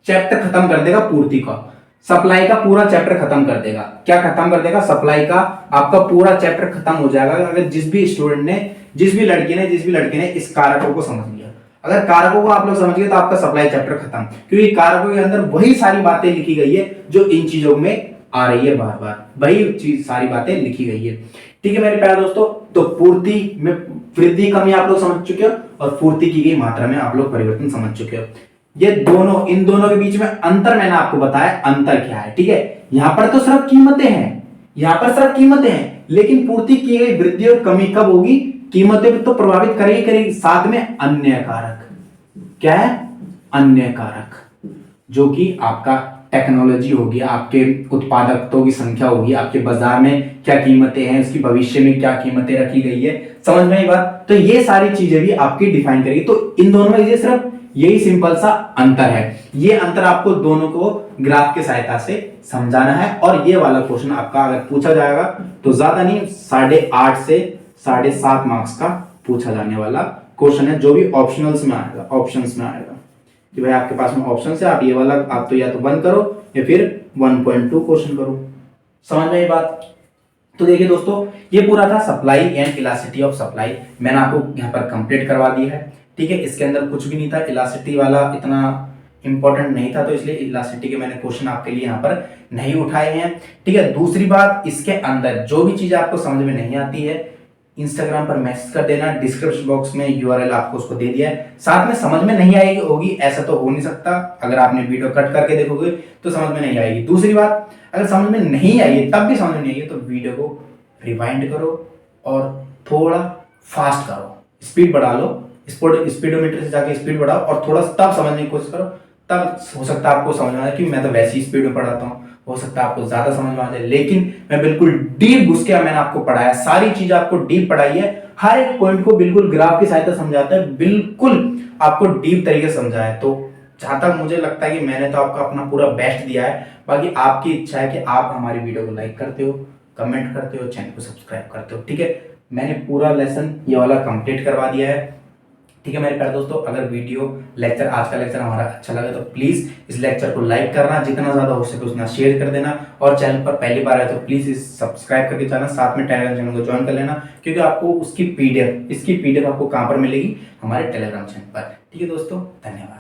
चैप्टर खत्म कर देगा पूर्ति का। सप्लाई का पूरा चैप्टर खत्म कर देगा। क्या खत्म कर देगा? सप्लाई का आपका पूरा चैप्टर खत्म हो जाएगा अगर जिस भी स्टूडेंट ने, जिस भी लड़के ने इस कारकों को समझ लिया। अगर कारकों को आप लोग समझ गए तो आपका सप्लाई चैप्टर खत्म, क्योंकि कारकों के अंदर वही सारी बातें लिखी गई है जो इन चीजों में आ रही है, बार बार वही चीज सारी बातें लिखी गई है। ठीक है मेरे प्यारे दोस्तों, तो पूर्ति में वृद्धि कमी आप लोग समझ चुके हो और पूर्ति की गई मात्रा में आप लोग परिवर्तन समझ चुके हो। ये दोनों, इन दोनों के बीच में अंतर मैंने आपको बताया, अंतर क्या है। ठीक है, यहां पर तो सिर्फ कीमतें हैं, यहां पर सिर्फ कीमतें हैं, लेकिन पूर्ति की गई वृद्धि और कमी कब होगी? कीमतें तो प्रभावित करेगी, साथ में अन्य कारक। क्या है? अन्य कारक, जो कि आपका टेक्नोलॉजी होगी, आपके उत्पादकों की संख्या होगी, आपके बाजार में क्या कीमतें हैं, उसकी भविष्य में क्या कीमतें रखी गई है, समझ में आई बात? तो ये सारी चीजें भी आपकी डिफाइन करेगी। तो इन दोनों में ये सिर्फ यही सिंपल सा अंतर है। ये अंतर आपको दोनों को ग्राफ की सहायता से समझाना है। और ये वाला क्वेश्चन आपका अगर पूछा जाएगा तो ज्यादा नहीं, 8.5 से 7.5 मार्क्स का पूछा जाने वाला क्वेश्चन है, जो भी ऑप्शनल्स में आएगा, ऑप्शंस में आएगा कि भाई आपके पास में ऑप्शन है, आप ये वाला आप तो या तो 1 करो या फिर 1.2 क्वेश्चन करो। समझ में ये बात? तो देखिए दोस्तों, ये पूरा था supply and elasticity of supply, मैंने आपको यहाँ पर कंप्लीट करवा दिया है। ठीक है, इसके अंदर कुछ भी नहीं था, इलास्टिसिटी वाला इतना इंपॉर्टेंट नहीं था, तो इसलिए इलास्टिसिटी के मैंने क्वेश्चन आपके लिए यहाँ पर नहीं उठाए हैं। ठीक है, दूसरी बात, इसके अंदर जो भी चीज आपको समझ में नहीं आती है, इंस्टाग्राम पर मैसेज कर देना, डिस्क्रिप्शन बॉक्स में यूआरएल आपको उसको दे दिया है। साथ में समझ में नहीं आएगी होगी ऐसा तो हो नहीं सकता, अगर आपने वीडियो कट करके देखोगे तो समझ में नहीं आएगी। दूसरी बात, अगर समझ में नहीं आई, तब भी समझ में नहीं आई, तो वीडियो को रिवाइंड करो और थोड़ा फास्ट करो, स्पीड बढ़ा लो, स्पीडोमीटर से जाके स्पीड बढ़ाओ और थोड़ा तब समझने की कोशिश करो, तब हो सकता है आपको समझ में आए। कि मैं तो वैसी स्पीड में पढ़ाता हूँ, हो सकता है आपको ज्यादा समझ में आ जाए, लेकिन मैं बिल्कुल डीप घुस के मैंने आपको पढ़ाया, सारी चीज आपको डीप पढ़ाई है, हर एक पॉइंट को बिल्कुल ग्राफ की सहायता समझाता है, बिल्कुल आपको डीप तरीके से समझाया है। तो जहां तक मुझे लगता है कि मैंने तो आपको अपना पूरा बेस्ट दिया है। बाकी आपकी इच्छा है कि आप हमारी वीडियो को लाइक करते हो, कमेंट करते हो, चैनल को सब्सक्राइब करते हो। ठीक है, मैंने पूरा लेसन ये वाला कंप्लीट करवा दिया है। ठीक है मेरे प्यारे दोस्तों, अगर वीडियो लेक्चर, आज का लेक्चर हमारा अच्छा लगा तो प्लीज इस लेक्चर को लाइक करना, जितना ज्यादा हो सके उतना शेयर कर देना, और चैनल पर पहली बार आए तो प्लीज इस सब्सक्राइब करके जाना, साथ में टेलीग्राम चैनल को ज्वाइन कर लेना, क्योंकि आपको उसकी पीडीएफ, इसकी पीडीएफ आपको कहां पर मिलेगी? हमारे टेलीग्राम चैनल पर। ठीक है दोस्तों, धन्यवाद।